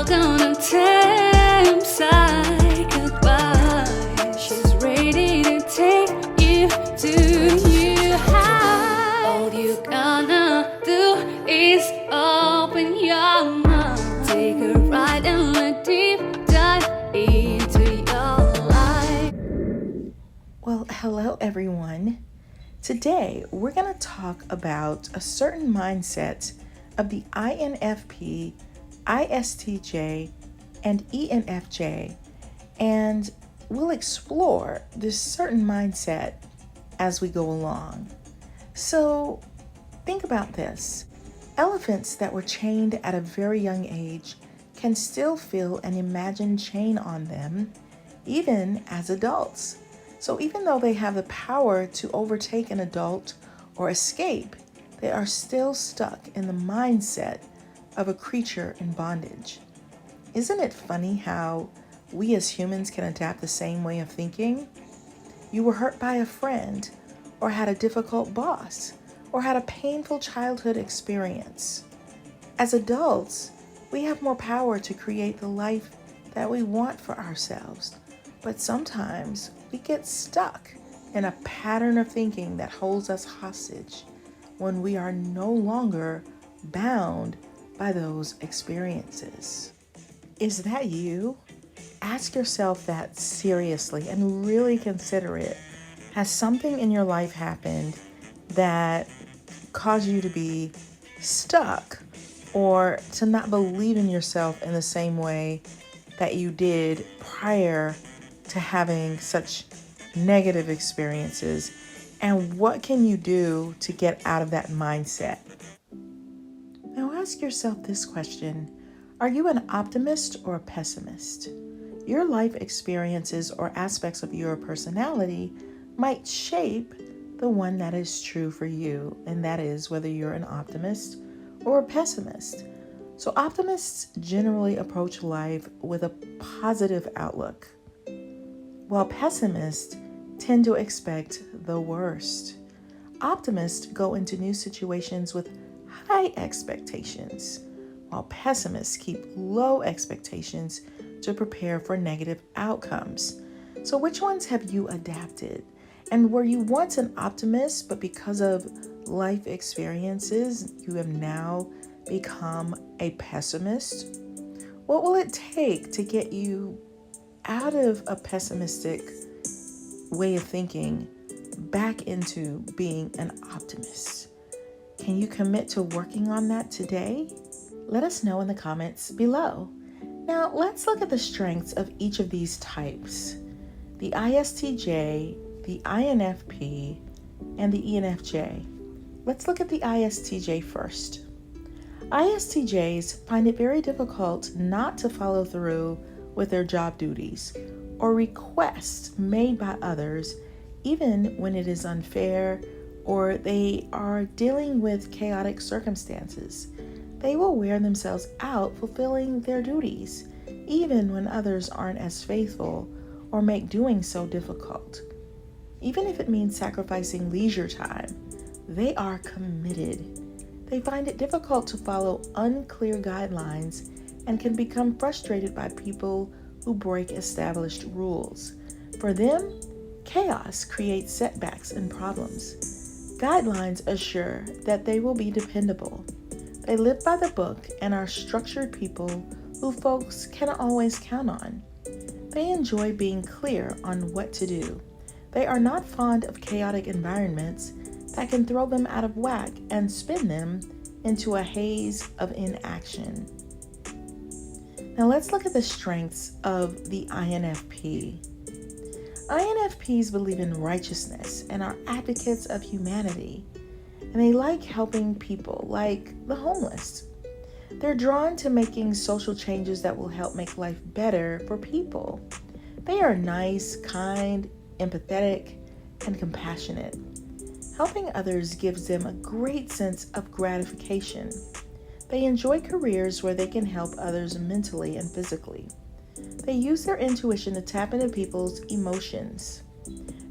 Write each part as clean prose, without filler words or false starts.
all gonna tell him say goodbye. She's ready to take you to new heights. All you gonna do is open your mind, take a ride and a deep dive into your life. Well, hello everyone. Today we're going to talk about a certain mindset of the INFP, ISTJ, and ENFJ, and we'll explore this certain mindset as we go along. So think about this. Elephants that were chained at a very young age can still feel an imagined chain on them, even as adults. So even though they have the power to overtake an adult or escape, they are still stuck in the mindset of a creature in bondage. Isn't it funny how we as humans can adapt the same way of thinking? You were hurt by a friend, or had a difficult boss, or had a painful childhood experience. As adults, we have more power to create the life that we want for ourselves. But sometimes we get stuck in a pattern of thinking that holds us hostage when we are no longer bound by those experiences. Is that you? Ask yourself that seriously and really consider it. Has something in your life happened that caused you to be stuck or to not believe in yourself in the same way that you did prior to having such negative experiences? And what can you do to get out of that mindset? Now ask yourself this question. Are you an optimist or a pessimist? Your life experiences or aspects of your personality might shape the one that is true for you, and that is whether you're an optimist or a pessimist. So optimists generally approach life with a positive outlook, while pessimists tend to expect the worst. Optimists go into new situations with high expectations, while pessimists keep low expectations to prepare for negative outcomes. So which ones have you adapted? And were you once an optimist, but because of life experiences, you have now become a pessimist? What will it take to get you out of a pessimistic way of thinking back into being an optimist? Can you commit to working on that today? Let us know in the comments below. Now let's look at the strengths of each of these types: the ISTJ, the INFP, and the ENFJ. Let's look at the ISTJ first. ISTJs find it very difficult not to follow through with their job duties or requests made by others, even when it is unfair or they are dealing with chaotic circumstances. They will wear themselves out fulfilling their duties, even when others aren't as faithful or make doing so difficult. Even if it means sacrificing leisure time, they are committed. They find it difficult to follow unclear guidelines and can become frustrated by people who break established rules. For them, chaos creates setbacks and problems. Guidelines assure that they will be dependable. They live by the book and are structured people who folks can always count on. They enjoy being clear on what to do. They are not fond of chaotic environments that can throw them out of whack and spin them into a haze of inaction. Now let's look at the strengths of the INFP. INFPs believe in righteousness and are advocates of humanity, and they like helping people, like the homeless. They're drawn to making social changes that will help make life better for people. They are nice, kind, empathetic, and compassionate. Helping others gives them a great sense of gratification. They enjoy careers where they can help others mentally and physically. They use their intuition to tap into people's emotions.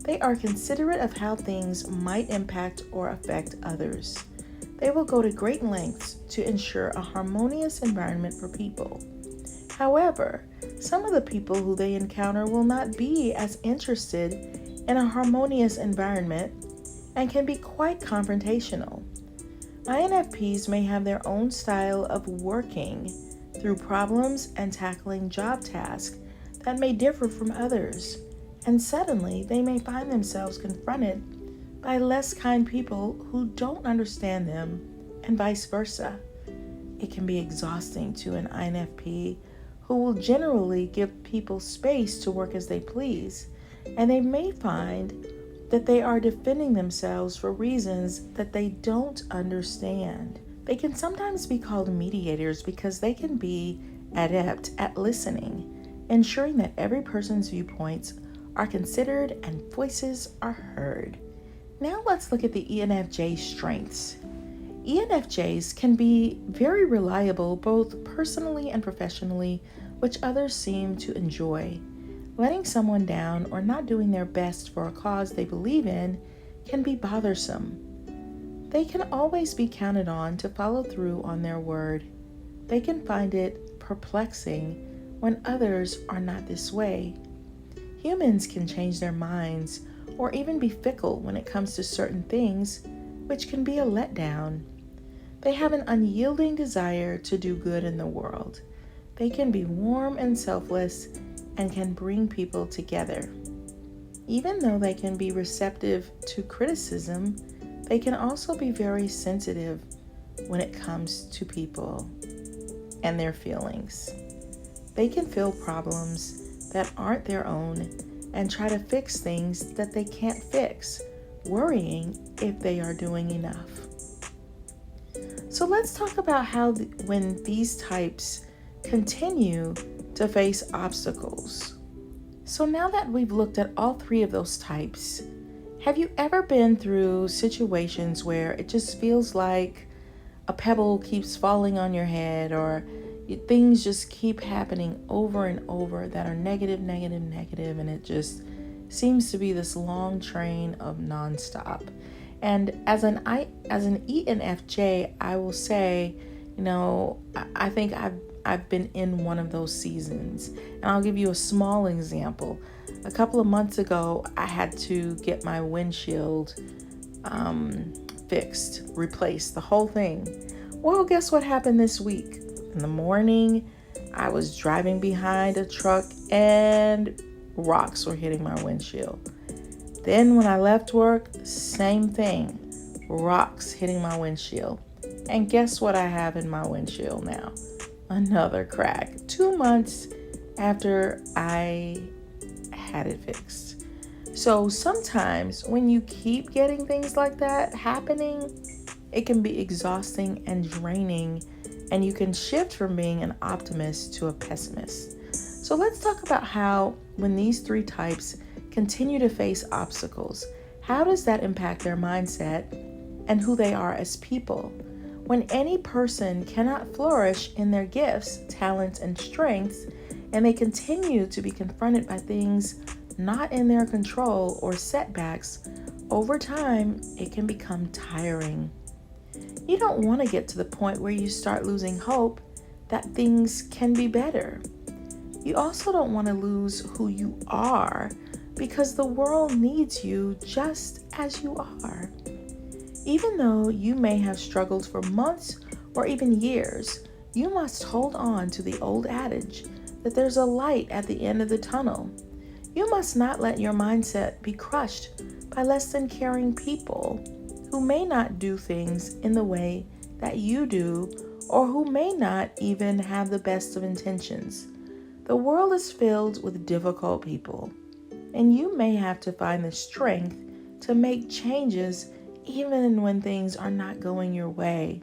They are considerate of how things might impact or affect others. They will go to great lengths to ensure a harmonious environment for people. However, some of the people who they encounter will not be as interested in a harmonious environment and can be quite confrontational. INFPs may have their own style of working through problems and tackling job tasks that may differ from others, and suddenly they may find themselves confronted by less kind people who don't understand them, and vice versa. It can be exhausting to an INFP who will generally give people space to work as they please, and they may find that they are defending themselves for reasons that they don't understand. They can sometimes be called mediators because they can be adept at listening, ensuring that every person's viewpoints are considered and voices are heard. Now let's look at the ENFJ strengths. ENFJs can be very reliable both personally and professionally, which others seem to enjoy. Letting someone down or not doing their best for a cause they believe in can be bothersome. They can always be counted on to follow through on their word. They can find it perplexing when others are not this way. Humans can change their minds or even be fickle when it comes to certain things, which can be a letdown. They have an unyielding desire to do good in the world. They can be warm and selfless and can bring people together. Even though they can be receptive to criticism, they can also be very sensitive when it comes to people and their feelings. They can feel problems that aren't their own and try to fix things that they can't fix, worrying if they are doing enough. So let's talk about how when these types continue to face obstacles. So now that we've looked at all three of those types, have you ever been through situations where it just feels like a pebble keeps falling on your head, or things just keep happening over and over that are negative, and it just seems to be this long train of nonstop? And as an ENFJ, I will say, I think I've been in one of those seasons. And I'll give you a small example. A couple of months ago, I had to get my windshield fixed, replaced, the whole thing. Well, guess what happened this week? In the morning, I was driving behind a truck and rocks were hitting my windshield. Then when I left work, same thing, rocks hitting my windshield. And guess what I have in my windshield now? Another crack, 2 months after I had it fixed. So sometimes when you keep getting things like that happening, it can be exhausting and draining, and you can shift from being an optimist to a pessimist. So let's talk about how when these three types continue to face obstacles, how does that impact their mindset and who they are as people? When any person cannot flourish in their gifts, talents, and strengths, and they continue to be confronted by things not in their control or setbacks, over time, it can become tiring. You don't want to get to the point where you start losing hope that things can be better. You also don't want to lose who you are, because the world needs you just as you are. Even though you may have struggled for months or even years, you must hold on to the old adage that there's a light at the end of the tunnel. You must not let your mindset be crushed by less than caring people who may not do things in the way that you do, or who may not even have the best of intentions. The world is filled with difficult people, and you may have to find the strength to make changes even when things are not going your way.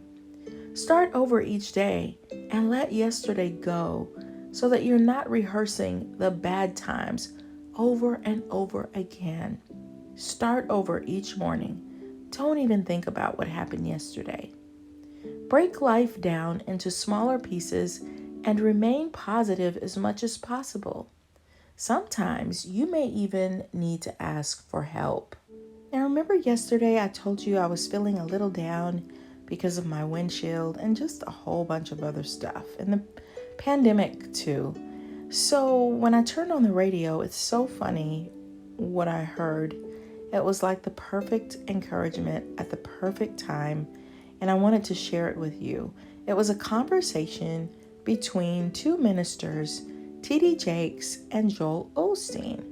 Start over each day and let yesterday go, so that you're not rehearsing the bad times over and over again. Start over each morning. Don't even think about what happened yesterday. Break life down into smaller pieces and remain positive as much as possible. Sometimes you may even need to ask for help. Now, remember yesterday I told you I was feeling a little down because of my windshield and just a whole bunch of other stuff. And the pandemic too. So when I turned on the radio, it's so funny what I heard. It was like the perfect encouragement at the perfect time, and I wanted to share it with you. It was a conversation between two ministers, T.D. Jakes and Joel Osteen.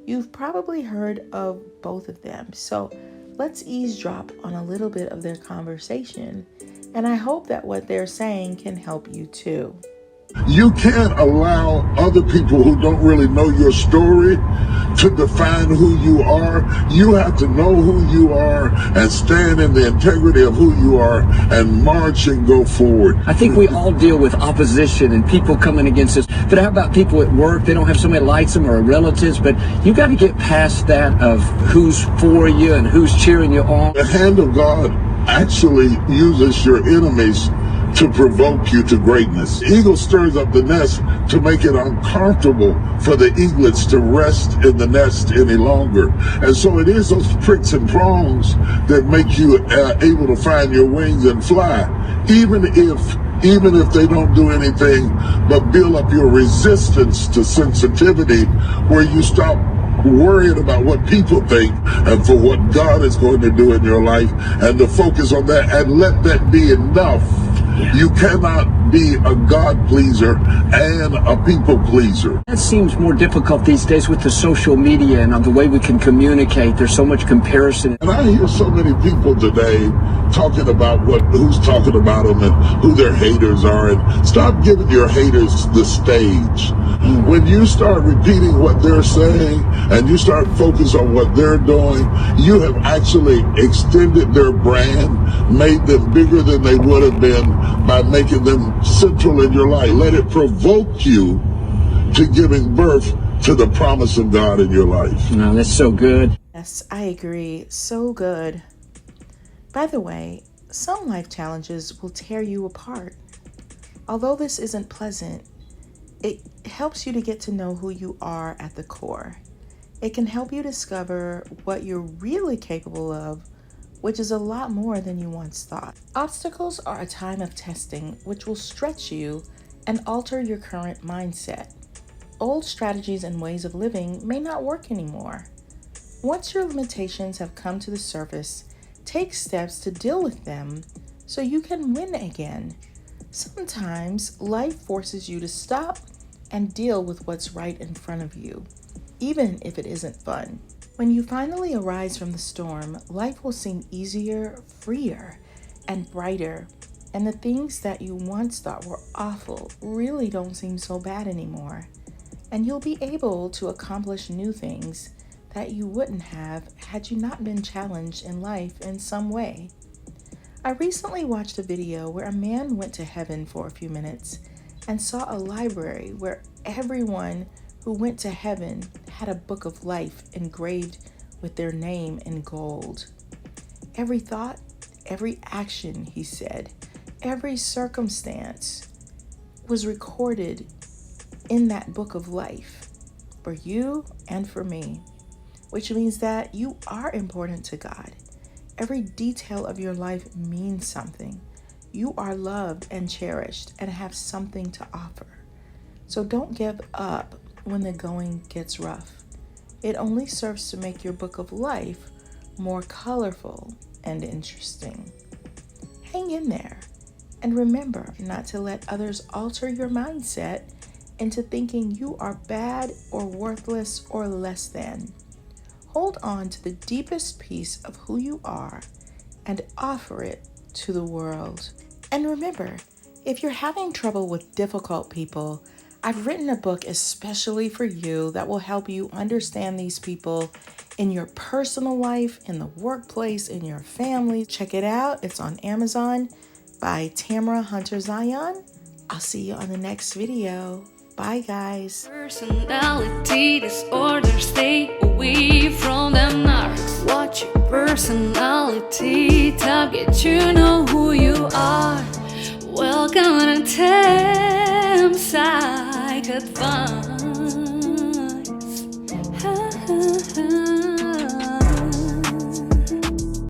You've probably heard of both of them. So let's eavesdrop on a little bit of their conversation, and I hope that what they're saying can help you too. You can't allow other people who don't really know your story to define who you are. You have to know who you are and stand in the integrity of who you are and march and go forward. I think we all deal with opposition and people coming against us. But how about people at work? They don't have somebody that likes them or relatives, but you got to get past that of who's for you and who's cheering you on. The hand of God actually uses your enemies to provoke you to greatness. Eagle stirs up the nest to make it uncomfortable for the eaglets to rest in the nest any longer. And so it is those pricks and prongs that make you able to find your wings and fly, even if they don't do anything but build up your resistance to sensitivity, where you stop worrying about what people think and for what God is going to do in your life, and to focus on that and let that be enough. You cannot be a God pleaser and a people pleaser. That seems more difficult these days with the social media and the way we can communicate. There's so much comparison. And I hear so many people today talking about who's talking about them and who their haters are. And stop giving your haters the stage. When you start repeating what they're saying and you start focus on what they're doing, you have actually extended their brand, made them bigger than they would have been by making them central in your life. Let it provoke you to giving birth to the promise of God in your life. No, that's so good. Yes, I agree. So good. By the way, some life challenges will tear you apart. Although this isn't pleasant, it helps you to get to know who you are at the core. It can help you discover what you're really capable of, which is a lot more than you once thought. Obstacles are a time of testing which will stretch you and alter your current mindset. Old strategies and ways of living may not work anymore. Once your limitations have come to the surface, take steps to deal with them so you can win again. Sometimes life forces you to stop and deal with what's right in front of you, even if it isn't fun. When you finally arise from the storm, life will seem easier, freer, and brighter, and the things that you once thought were awful really don't seem so bad anymore. And you'll be able to accomplish new things that you wouldn't have had you not been challenged in life in some way. I recently watched a video where a man went to heaven for a few minutes and saw a library where everyone who went to heaven had a book of life engraved with their name in gold. Every thought, every action, he said, every circumstance was recorded in that book of life for you and for me, which means that you are important to God. Every detail of your life means something. You are loved and cherished and have something to offer. So don't give up when the going gets rough. It only serves to make your book of life more colorful and interesting. Hang in there and remember not to let others alter your mindset into thinking you are bad or worthless or less than. Hold on to the deepest piece of who you are and offer it to the world. And remember, if you're having trouble with difficult people, I've written a book especially for you that will help you understand these people in your personal life, in the workplace, in your family. Check it out. It's on Amazon by Tamara Hunter Zyon. I'll see you on the next video. Bye, guys. Personality disorders, stay away from them narcs. Watch your personality target, you know who you are. Welcome to Tam Psych Advice.